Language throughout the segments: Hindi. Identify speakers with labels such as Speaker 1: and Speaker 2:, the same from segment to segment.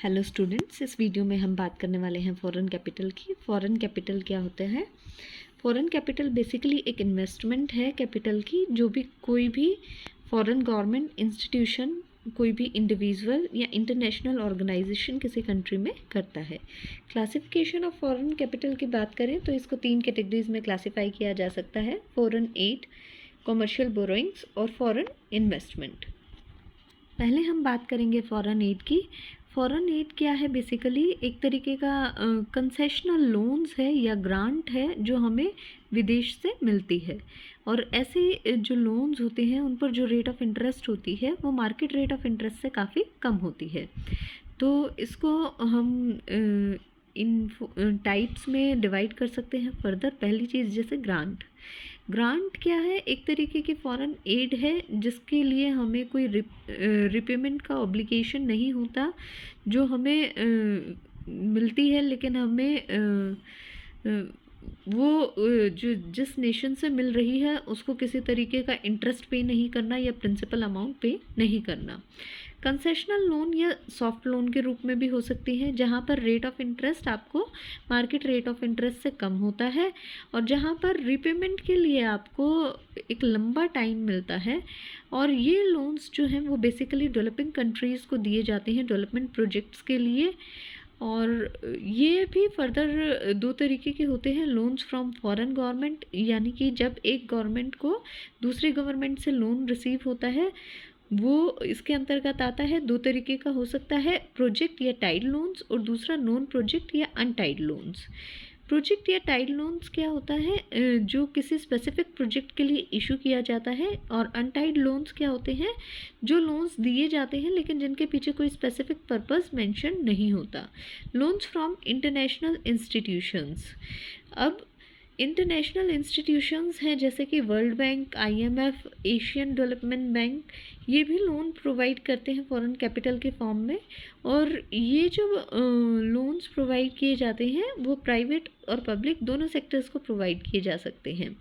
Speaker 1: हेलो स्टूडेंट्स, इस वीडियो में हम बात करने वाले हैं फॉरेन कैपिटल की। फॉरेन कैपिटल क्या होते हैं? फॉरेन कैपिटल बेसिकली एक इन्वेस्टमेंट है कैपिटल की, जो भी कोई भी फॉरेन गवर्नमेंट इंस्टीट्यूशन, कोई भी इंडिविजुअल या इंटरनेशनल ऑर्गेनाइजेशन किसी कंट्री में करता है। क्लासिफिकेशन ऑफ फॉरेन कैपिटल की बात करें तो इसको 3 कैटेगरीज में क्लासीफाई किया जा सकता है: फॉरेन एड, कॉमर्शियल बोरोइंग्स और फॉरेन इन्वेस्टमेंट। पहले हम बात करेंगे फॉरेन एड की। फॉरेन एड क्या है? बेसिकली एक तरीके का कंसेशनल लोन्स है या ग्रांट है जो हमें विदेश से मिलती है, और ऐसे जो लोन्स होते हैं उन पर जो रेट ऑफ इंटरेस्ट होती है वो मार्केट रेट ऑफ इंटरेस्ट से काफ़ी कम होती है। तो इसको हम इन टाइप्स में डिवाइड कर सकते हैं फर्दर। पहली चीज़ जैसे ग्रांट। ग्रांट क्या है? एक तरीके की फॉरेन एड है जिसके लिए हमें कोई रिपेमेंट का ऑब्लिगेशन नहीं होता, जो हमें मिलती है, लेकिन हमें वो जो जिस नेशन से मिल रही है उसको किसी तरीके का इंटरेस्ट पे नहीं करना या प्रिंसिपल अमाउंट पे नहीं करना। कंसेशनल लोन या सॉफ्ट लोन के रूप में भी हो सकती है, जहाँ पर रेट ऑफ इंटरेस्ट आपको मार्केट रेट ऑफ इंटरेस्ट से कम होता है और जहाँ पर रिपेमेंट के लिए आपको एक लंबा टाइम मिलता है। और ये लोन्स जो हैं वो बेसिकली डेवलपिंग कंट्रीज़ को दिए जाते हैं डेवलपमेंट प्रोजेक्ट्स के लिए। और ये भी फर्दर 2 तरीके के होते हैं: लोन्स फ्रॉम फॉरेन गवर्नमेंट, यानी कि जब एक गवर्नमेंट को दूसरी गवर्नमेंट से लोन रिसीव होता है वो इसके अंतर्गत आता है। 2 तरीके का हो सकता है: प्रोजेक्ट या टाइड लोन्स, और दूसरा नॉन प्रोजेक्ट या अनटाइड लोन्स। प्रोजेक्ट या टाइड लोन्स क्या होता है? जो किसी स्पेसिफिक प्रोजेक्ट के लिए इशू किया जाता है। और अनटाइड लोन्स क्या होते हैं? जो लोन्स दिए जाते हैं लेकिन जिनके पीछे कोई स्पेसिफिक पर्पस मेंशन नहीं होता। Loans from international institutions. अब इंटरनेशनल इंस्टीट्यूशंस हैं जैसे कि world bank, IMF, Asian development bank, ये भी लोन प्रोवाइड करते हैं फॉरेन कैपिटल के फॉर्म में। और ये जो लोन्स प्रोवाइड किए जाते हैं वो प्राइवेट और पब्लिक दोनों सेक्टर्स को प्रोवाइड किए जा सकते हैं।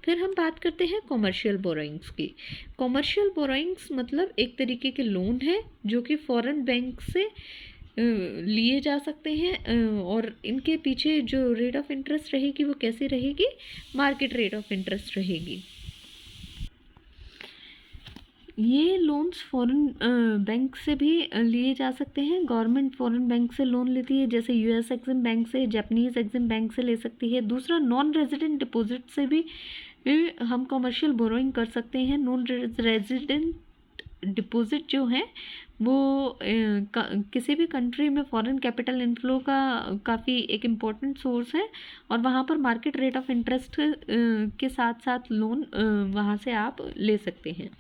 Speaker 1: फिर हम बात करते हैं कॉमर्शियल बोरोइंग्स की। कॉमर्शियल बोरोइंग्स मतलब एक तरीके के लोन है जो कि फॉरेन बैंक से लिए जा सकते हैं, और इनके पीछे जो रेट ऑफ इंटरेस्ट रहेगी वो कैसे रहेगी? मार्केट रेट ऑफ इंटरेस्ट रहेगी। ये लोन्स फॉरेन बैंक से भी लिए जा सकते हैं। गवर्नमेंट फॉरेन बैंक से लोन लेती है, जैसे US एक्सिम बैंक से, जापानीज़ एक्सिम बैंक से ले सकती है। दूसरा, नॉन रेजिडेंट डिपॉजिट से भी हम कमर्शियल बोरोइंग कर सकते हैं। नॉन रेजिडेंट डिपॉजिट जो है वो किसी भी कंट्री में फॉरेन कैपिटल इनफ्लो का काफ़ी एक इम्पोर्टेंट सोर्स है, और वहाँ पर मार्केट रेट ऑफ इंटरेस्ट के साथ साथ लोन वहाँ से आप ले सकते हैं।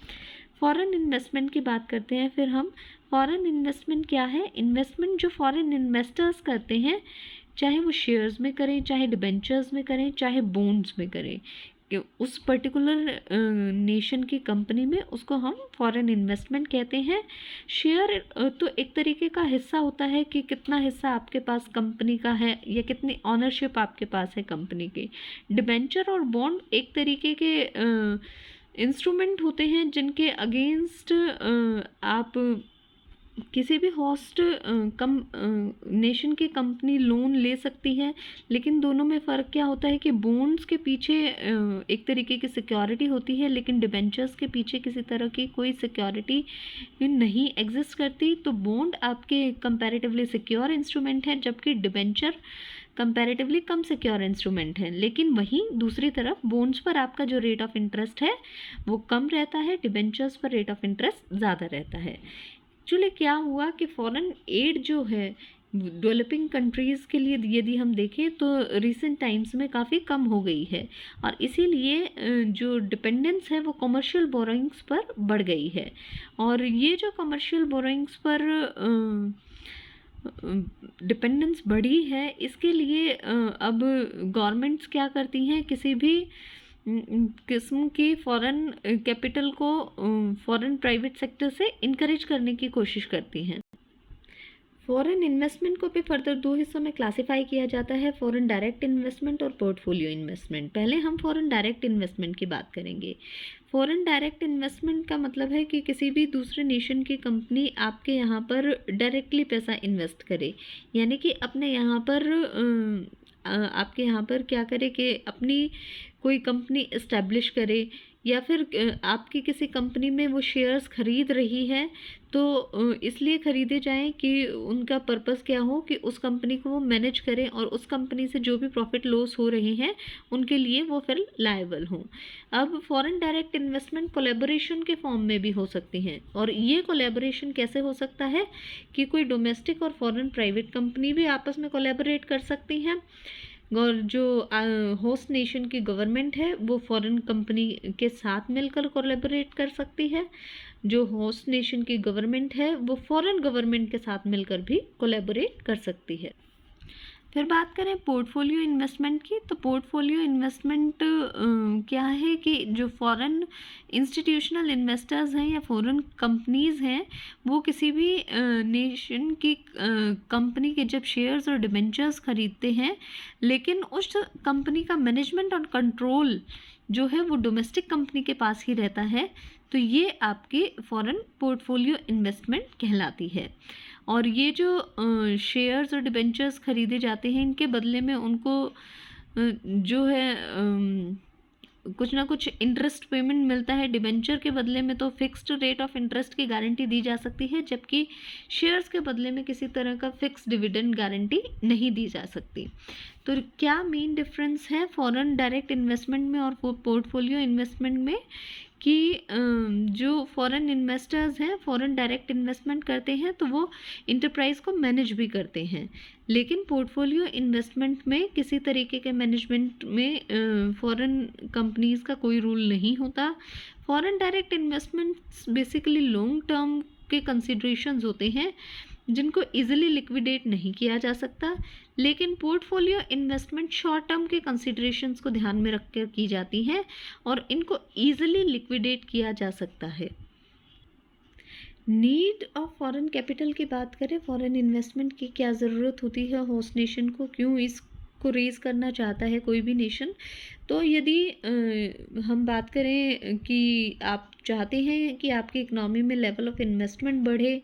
Speaker 1: फॉरेन इन्वेस्टमेंट की बात करते हैं फिर हम। फॉरेन इन्वेस्टमेंट क्या है? इन्वेस्टमेंट जो फॉरेन इन्वेस्टर्स करते हैं, चाहे वो शेयर्स में करें, चाहे डिबेंचर्स में करें, चाहे बॉन्ड्स में करें, कि उस पर्टिकुलर नेशन की कंपनी में, उसको हम फॉरेन इन्वेस्टमेंट कहते हैं। शेयर तो एक तरीके का हिस्सा होता है कि कितना हिस्सा आपके पास कंपनी का है या कितनी ऑनरशिप आपके पास है कंपनी की। डिबेंचर और बॉन्ड एक तरीके के इंस्ट्रूमेंट होते हैं जिनके अगेंस्ट आप किसी भी होस्ट नेशन की कंपनी लोन ले सकती है। लेकिन दोनों में फ़र्क क्या होता है कि बॉन्ड्स के पीछे एक तरीके की सिक्योरिटी होती है, लेकिन डिबेंचर्स के पीछे किसी तरह की कोई सिक्योरिटी नहीं एग्जिस्ट करती। तो बॉन्ड आपके कंपैरेटिवली सिक्योर इंस्ट्रूमेंट है, जबकि डिबेंचर कंपैरेटिवली कम सिक्योर इंस्ट्रूमेंट है। लेकिन वहीं दूसरी तरफ बॉन्ड्स पर आपका जो रेट ऑफ इंटरेस्ट है वो कम रहता है, डिबेंचर्स पर रेट ऑफ इंटरेस्ट ज़्यादा रहता है। एक्चुअली क्या हुआ कि फॉरेन एड जो है डेवलपिंग कंट्रीज़ के लिए यदि हम देखें तो रिसेंट टाइम्स में काफ़ी कम हो गई है, और इसीलिए जो डिपेंडेंस है वो कमर्शियल बोरोइंग्स पर बढ़ गई है। और ये जो कमर्शियल बोरोइंग्स पर डिपेंडेंस बढ़ी है, इसके लिए अब गवर्नमेंट्स क्या करती हैं, किसी भी किस्म की फॉरेन कैपिटल को फॉरेन प्राइवेट सेक्टर से इनकरेज करने की कोशिश करती हैं। फॉरेन इन्वेस्टमेंट को भी फर्दर दो हिस्सों में क्लासिफाई किया जाता है, फॉरेन डायरेक्ट इन्वेस्टमेंट और पोर्टफोलियो इन्वेस्टमेंट। पहले हम फॉरेन डायरेक्ट इन्वेस्टमेंट की बात करेंगे। फॉरेन डायरेक्ट इन्वेस्टमेंट का मतलब है कि किसी भी दूसरे नेशन की कंपनी आपके यहाँ पर डायरेक्टली पैसा इन्वेस्ट करे, यानी कि अपने यहाँ पर आपके यहाँ पर क्या करे कि अपनी कोई कंपनी इस्टेब्लिश करे, या फिर आपकी किसी कंपनी में वो शेयर्स खरीद रही है तो इसलिए खरीदे जाएं कि उनका पर्पस क्या हो कि उस कंपनी को वो मैनेज करें और उस कंपनी से जो भी प्रॉफिट लॉस हो रहे हैं उनके लिए वो फिर लायबल हों। अब फॉरेन डायरेक्ट इन्वेस्टमेंट कोलैबोरेशन के फॉर्म में भी हो सकती हैं, और ये कोलैबोरेशन कैसे हो सकता है कि कोई डोमेस्टिक और फॉरेन प्राइवेट कंपनी भी आपस में कोलैबोरेट कर सकती हैं, और जो होस्ट नेशन की गवर्नमेंट है वो फॉरेन कंपनी के साथ मिलकर कोलैबोरेट कर सकती है, जो होस्ट नेशन की गवर्नमेंट है वो फॉरेन गवर्नमेंट के साथ मिलकर भी कोलैबोरेट कर सकती है। फिर बात करें पोर्टफोलियो इन्वेस्टमेंट की, तो पोर्टफोलियो इन्वेस्टमेंट क्या है कि जो फॉरेन इंस्टीट्यूशनल इन्वेस्टर्स हैं या फॉरेन कंपनीज़ हैं वो किसी भी नेशन की कंपनी के जब शेयर्स और डिबेंचर्स खरीदते हैं, लेकिन उस कंपनी का मैनेजमेंट और कंट्रोल जो है वो डोमेस्टिक कंपनी के पास ही रहता है, तो ये आपकी फॉरेन पोर्टफोलियो इन्वेस्टमेंट कहलाती है। और ये जो शेयर्स और डिबेंचर्स खरीदे जाते हैं इनके बदले में उनको जो है कुछ ना कुछ इंटरेस्ट पेमेंट मिलता है। डिबेंचर के बदले में तो फिक्स्ड रेट ऑफ इंटरेस्ट की गारंटी दी जा सकती है, जबकि शेयर्स के बदले में किसी तरह का फिक्स डिविडेंड गारंटी नहीं दी जा सकती। तो क्या मेन डिफरेंस है फॉरेन डायरेक्ट इन्वेस्टमेंट में और पोर्टफोलियो इन्वेस्टमेंट में कि जो फॉरेन इन्वेस्टर्स हैं फॉरेन डायरेक्ट इन्वेस्टमेंट करते हैं तो वो इंटरप्राइज को मैनेज भी करते हैं, लेकिन पोर्टफोलियो इन्वेस्टमेंट में किसी तरीके के मैनेजमेंट में फॉरेन कंपनीज़ का कोई रूल नहीं होता। Foreign direct investments basically long term के कंसिडरेशंस होते हैं जिनको इजीली लिक्विडेट नहीं किया जा सकता, लेकिन पोर्टफोलियो इन्वेस्टमेंट शॉर्ट टर्म के कंसिडरेशंस को ध्यान में रखकर की जाती हैं और इनको इजीली लिक्विडेट किया जा सकता है। नीड ऑफ फॉरेन कैपिटल की बात करें, फॉरेन इन्वेस्टमेंट की क्या ज़रूरत होती है होस्ट नेशन को, क्यों इसको रेज़ करना चाहता है कोई भी नेशन। तो यदि हम बात करें कि आप चाहते हैं कि आपकी इकनॉमी में लेवल ऑफ इन्वेस्टमेंट बढ़े,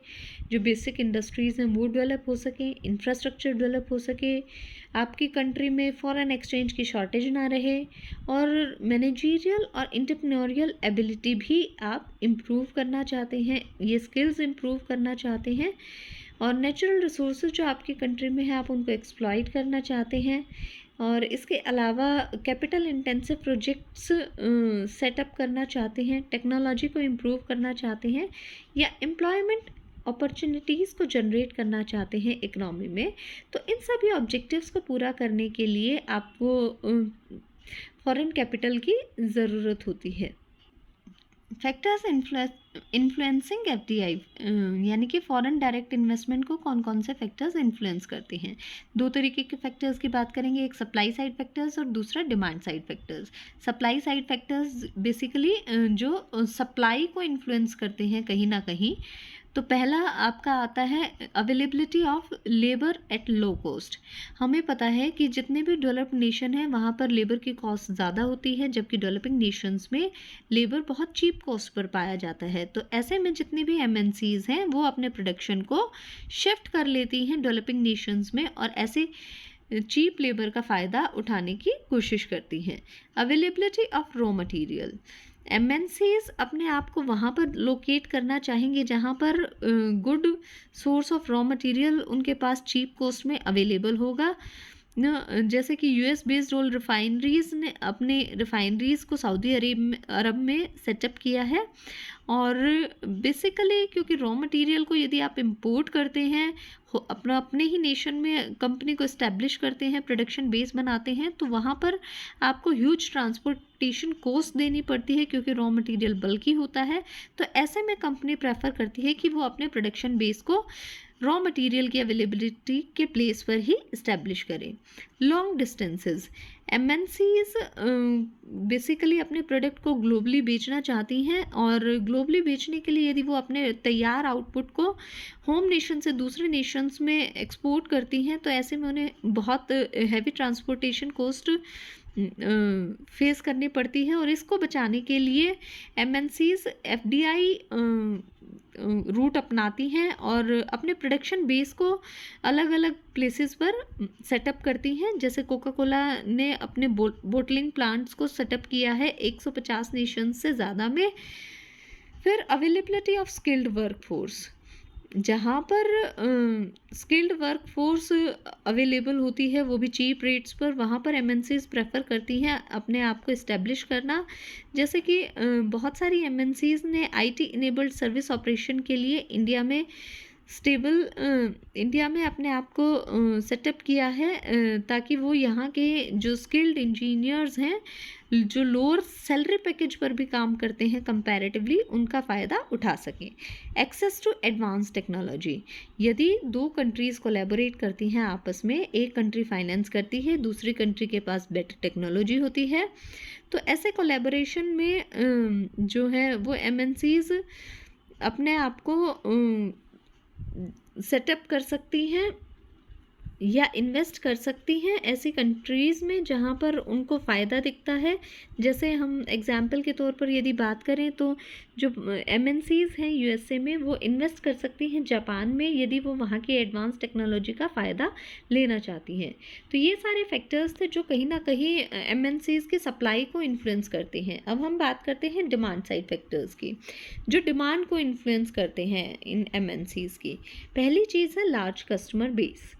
Speaker 1: जो बेसिक इंडस्ट्रीज़ हैं वो डेवलप हो सके, इंफ्रास्ट्रक्चर डेवलप हो सके, आपकी कंट्री में फॉरेन एक्सचेंज की शॉर्टेज ना रहे, और मैनेजरियल और एंटरप्रेन्योरियल एबिलिटी भी आप इम्प्रूव करना चाहते हैं, ये स्किल्स इम्प्रूव करना चाहते हैं, और नेचुरल रिसोर्सेज जो आपकी कंट्री में है आप उनको एक्सप्लॉइट करना चाहते हैं, और इसके अलावा कैपिटल इंटेंसिव प्रोजेक्ट्स सेटअप करना चाहते हैं, टेक्नोलॉजी को इम्प्रूव करना चाहते हैं, या एम्प्लॉयमेंट अपॉर्चुनिटीज़ को जनरेट करना चाहते हैं इकनॉमी में। तो इन सभी ऑब्जेक्टिव्स को पूरा करने के लिए आपको फॉरेन कैपिटल की ज़रूरत होती है। फैक्टर्स इन्फ्लुएंसिंग एफडीआई, यानी कि फॉरेन डायरेक्ट इन्वेस्टमेंट को कौन कौन से फैक्टर्स इन्फ्लुएंस करते हैं। दो तरीके के फैक्टर्स की बात करेंगे, एक सप्लाई साइड फैक्टर्स और दूसरा demand side factors. Supply side factors basically जो सप्लाई को इन्फ्लुएंस करते हैं कहीं ना कहीं, तो पहला आपका आता है availability of labour at low cost. हमें पता है कि जितने भी डेवलप्ड नेशन हैं वहाँ पर लेबर की कॉस्ट ज़्यादा होती है, जबकि डेवलपिंग नेशंस में लेबर बहुत चीप कॉस्ट पर पाया जाता है। तो ऐसे में जितनी भी एमएनसीज़ हैं वो अपने प्रोडक्शन को शिफ्ट कर लेती हैं डेवलपिंग नेशंस में और ऐसे चीप लेबर का फ़ायदा उठाने की कोशिश करती हैं। Availability of raw material, MNCs अपने आप को वहाँ पर लोकेट करना चाहेंगे जहाँ पर good source of raw material उनके पास चीप कॉस्ट में अवेलेबल होगा। जैसे कि यूएस बेस्ड ऑयल रिफाइनरीज़ ने अपने रिफाइनरीज़ को सऊदी अरब में सेटअप किया है, और बेसिकली क्योंकि रॉ मटेरियल को यदि आप इंपोर्ट करते हैं अपने ही नेशन में कंपनी को इस्टेब्लिश करते हैं, प्रोडक्शन बेस बनाते हैं, तो वहाँ पर आपको ह्यूज ट्रांसपोर्टेशन कॉस्ट देनी पड़ती है क्योंकि रॉ मटेरियल बल्कि होता है। तो ऐसे में कंपनी प्रेफर करती है कि वो अपने प्रोडक्शन बेस को रॉ मटेरियल की अवेलेबिलिटी के प्लेस पर ही इस्टेब्लिश करें। लॉन्ग डिस्टेंसेस, एमएनसीज बेसिकली अपने प्रोडक्ट को ग्लोबली बेचना चाहती हैं, और ग्लोबली बेचने के लिए यदि वो अपने तैयार आउटपुट को होम नेशन से दूसरे नेशंस में एक्सपोर्ट करती हैं तो ऐसे में उन्हें बहुत हैवी ट्रांसपोर्टेशन कॉस्ट फेस करनी पड़ती है। और इसको बचाने के लिए एमएनसीज एफडीआई रूट अपनाती हैं और अपने प्रोडक्शन बेस को अलग अलग प्लेसेस पर सेटअप करती हैं। जैसे कोका कोला ने अपने बोटलिंग प्लांट्स को सेटअप किया है 150 नेशंस से ज़्यादा में। फिर अवेलेबिलिटी ऑफ स्किल्ड वर्कफोर्स, जहाँ पर स्किल्ड वर्कफोर्स अवेलेबल होती है वो भी चीप रेट्स पर, वहाँ पर एमएनसीज प्रेफर करती हैं अपने आप को इस्टेब्लिश करना। जैसे कि बहुत सारी एमएनसीज ने आईटी इनेबल्ड सर्विस ऑपरेशन के लिए इंडिया में अपने आप को सेटअप किया है, ताकि वो यहाँ के जो स्किल्ड इंजीनियर्स हैं जो लोअर सैलरी पैकेज पर भी काम करते हैं कंपैरेटिवली, उनका फ़ायदा उठा सकें। एक्सेस टू एडवांस टेक्नोलॉजी, यदि दो कंट्रीज़ कोलैबोरेट करती हैं आपस में, एक कंट्री फाइनेंस करती है, दूसरी कंट्री के पास बेटर टेक्नोलॉजी होती है, तो ऐसे कोलैबोरेशन में जो है वो एमएनसीज अपने आप को सेटअप कर सकती हैं या इन्वेस्ट कर सकती हैं ऐसी कंट्रीज़ में जहाँ पर उनको फ़ायदा दिखता है। जैसे हम एग्जाम्पल के तौर पर यदि बात करें तो जो एमएनसीज़ हैं यूएसए में, वो इन्वेस्ट कर सकती हैं जापान में यदि वो वहाँ की एडवांस टेक्नोलॉजी का फ़ायदा लेना चाहती हैं। तो ये सारे फैक्टर्स थे जो कहीं ना कहीं एमएनसीज़ की सप्लाई को इन्फ्लुएंस करते हैं। अब हम बात करते हैं डिमांड साइड फैक्टर्स की, जो डिमांड को इन्फ्लुएंस करते हैं इन एमएनसीज़ की। पहली चीज़ है लार्ज कस्टमर बेस,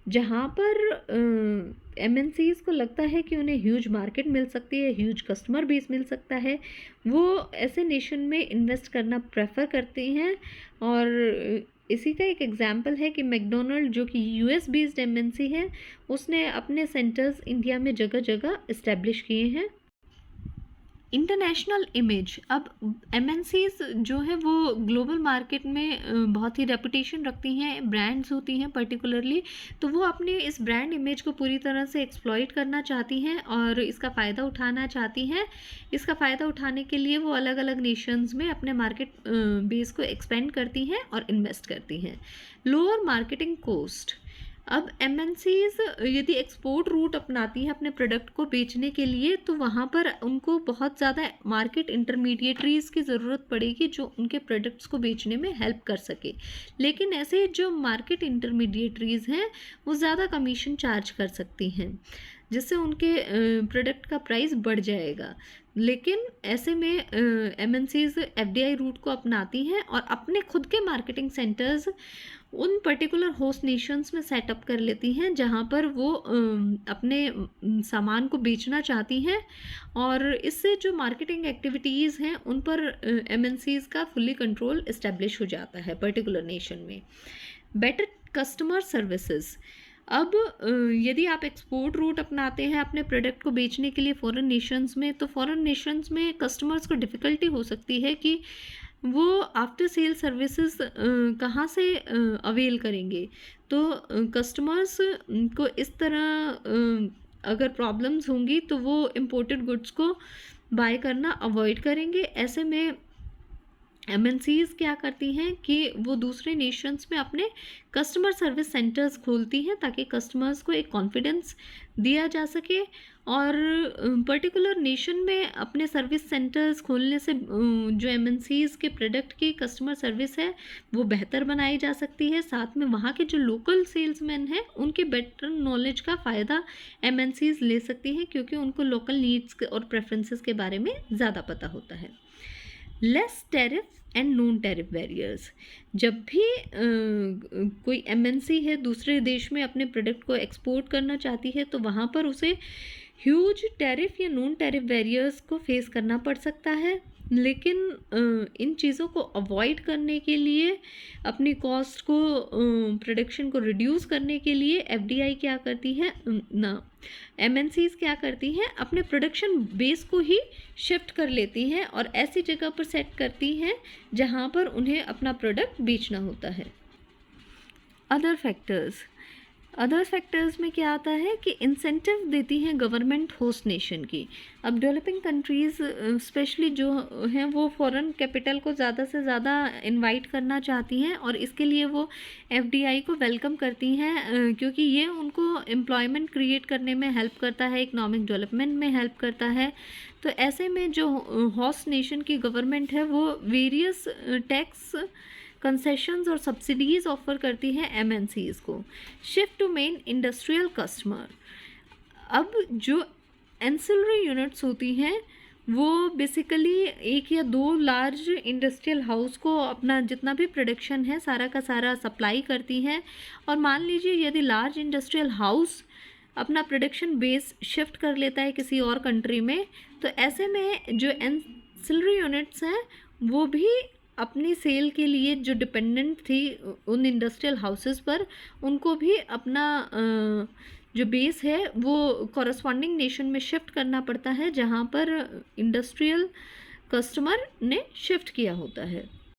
Speaker 1: जहाँ पर एमएनसीज़ को लगता है कि उन्हें ह्यूज मार्केट मिल सकती है, ह्यूज कस्टमर बेस मिल सकता है, वो ऐसे नेशन में इन्वेस्ट करना प्रेफर करते हैं। और इसी का एक एग्जांपल है कि मैकडोनल्ड जो कि यूएस बेस्ड एमएनसी है, उसने अपने सेंटर्स इंडिया में जगह जगह इस्टेब्लिश किए हैं। इंटरनेशनल इमेज, अब एमएनसीज जो है वो ग्लोबल मार्केट में बहुत ही रेपुटेशन रखती हैं, ब्रांड्स होती हैं पर्टिकुलरली, तो वो अपने इस ब्रांड इमेज को पूरी तरह से एक्सप्लॉइट करना चाहती हैं और इसका फ़ायदा उठाना चाहती हैं। इसका फ़ायदा उठाने के लिए वो अलग अलग नेशंस में अपने मार्केट बेस को एक्सपेंड करती हैं और इन्वेस्ट करती हैं। लोअर मार्केटिंग कॉस्ट, अब एमएनसीज यदि एक्सपोर्ट रूट अपनाती हैं अपने प्रोडक्ट को बेचने के लिए, तो वहाँ पर उनको बहुत ज़्यादा मार्केट इंटरमीडिएटरीज की ज़रूरत पड़ेगी जो उनके प्रोडक्ट्स को बेचने में हेल्प कर सके। लेकिन ऐसे जो मार्केट इंटरमीडिएटरीज हैं वो ज़्यादा कमीशन चार्ज कर सकती हैं, जिससे उनके प्रोडक्ट का प्राइस बढ़ जाएगा। लेकिन ऐसे में एमएनसीज एफडीआई रूट को अपनाती हैं और अपने खुद के मार्केटिंग सेंटर्स उन पर्टिकुलर होस्ट नेशंस में सेटअप कर लेती हैं जहाँ पर वो अपने सामान को बेचना चाहती हैं, और इससे जो मार्केटिंग एक्टिविटीज़ हैं उन पर एमएनसीज का फुल्ली कंट्रोल इस्टेब्लिश हो जाता है पर्टिकुलर नेशन में। बेटर कस्टमर सर्विसेज, अब यदि आप एक्सपोर्ट रूट अपनाते हैं अपने प्रोडक्ट को बेचने के लिए फॉरेन नेशंस में, तो फॉरेन नेशंस में कस्टमर्स को डिफ़िकल्टी हो सकती है कि वो आफ्टर सेल सर्विसेज कहाँ से अवेल करेंगे। तो कस्टमर्स को इस तरह अगर प्रॉब्लम्स होंगी तो वो इम्पोर्टेड गुड्स को बाय करना अवॉइड करेंगे। ऐसे में एमएनसीज क्या करती हैं कि वो दूसरे नेशंस में अपने कस्टमर सर्विस सेंटर्स खोलती हैं ताकि कस्टमर्स को एक कॉन्फिडेंस दिया जा सके, और पर्टिकुलर नेशन में अपने सर्विस सेंटर्स खोलने से जो एमएनसीज के प्रोडक्ट की कस्टमर सर्विस है वो बेहतर बनाई जा सकती है। साथ में वहाँ के जो लोकल सेल्समैन हैं उनके बेटर नॉलेज का फ़ायदा एमएनसीज ले सकती हैं, क्योंकि उनको लोकल नीड्स और प्रेफरेंसेस के बारे में ज़्यादा पता होता है। Less tariff and non tariff barriers, जब भी कोई एमएनसी है दूसरे देश में अपने प्रोडक्ट को एक्सपोर्ट करना चाहती है तो वहाँ पर उसे ह्यूज टैरिफ या नॉन टैरिफ बैरियर्स को फेस करना पड़ सकता है। लेकिन इन चीज़ों को अवॉइड करने के लिए, अपनी कॉस्ट को प्रोडक्शन को रिड्यूस करने के लिए एफडीआई क्या करती है एमएनसीज क्या करती हैं, अपने प्रोडक्शन बेस को ही शिफ्ट कर लेती हैं और ऐसी जगह पर सेट करती हैं जहां पर उन्हें अपना प्रोडक्ट बेचना होता है। अदर फैक्टर्स में क्या आता है कि इंसेंटिव देती हैं गवर्नमेंट होस्ट नेशन की। अब डेवलपिंग कंट्रीज़ स्पेशली जो हैं वो फॉरेन कैपिटल को ज़्यादा से ज़्यादा इनवाइट करना चाहती हैं और इसके लिए वो एफडीआई को वेलकम करती हैं, क्योंकि ये उनको एम्प्लॉयमेंट क्रिएट करने में हेल्प करता है, इकोनॉमिक डेवलपमेंट में हेल्प करता है। तो ऐसे में जो होस्ट नेशन की गवर्नमेंट है वो वेरियस टैक्स कंसेशंस और सब्सिडीज़ ऑफर करती है एमएनसीज़ को। Shift to main industrial customer. अब जो एंसिलरी यूनिट्स होती हैं वो बेसिकली एक या दो लार्ज इंडस्ट्रियल हाउस को अपना जितना भी प्रोडक्शन है सारा का सारा सप्लाई करती हैं। और मान लीजिए यदि लार्ज इंडस्ट्रियल हाउस अपना प्रोडक्शन बेस शिफ्ट कर लेता है किसी और कंट्री में, तो ऐसे में जो एंसिलरी यूनिट्स हैं वो भी अपनी सेल के लिए जो डिपेंडेंट थी उन इंडस्ट्रियल हाउसेस पर, उनको भी अपना जो बेस है वो कॉरस्पॉन्डिंग नेशन में शिफ्ट करना पड़ता है जहाँ पर इंडस्ट्रियल कस्टमर ने शिफ्ट किया होता है।